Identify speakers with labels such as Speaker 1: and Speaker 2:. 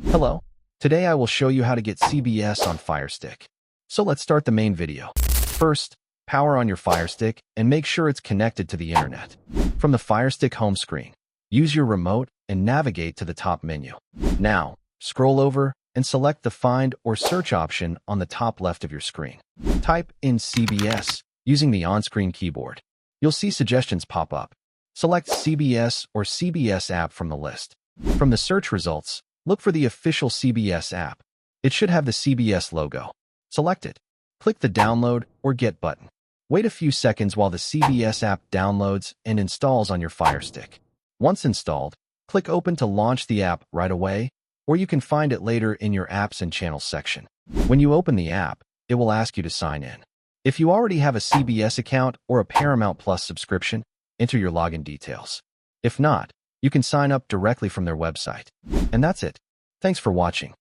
Speaker 1: Hello. Today I will show you how to get CBS on Firestick. So let's start the main video. First, power on your Firestick and make sure it's connected to the internet. From the Firestick home screen, use your remote and navigate to the top menu. Now, scroll over and select the Find or Search option on the top left of your screen. Type in CBS using the on-screen keyboard. You'll see suggestions pop up. Select CBS or CBS app from the list. From the search results, look for the official CBS app. It should have the CBS logo. Select it. Click the Download or Get button. Wait a few seconds while the CBS app downloads and installs on your Firestick. Once installed, click Open to launch the app right away, or you can find it later in your Apps and Channels section. When you open the app, it will ask you to sign in. If you already have a CBS account or a Paramount Plus subscription, enter your login details. If not, you can sign up directly from their website. And that's it. Thanks for watching.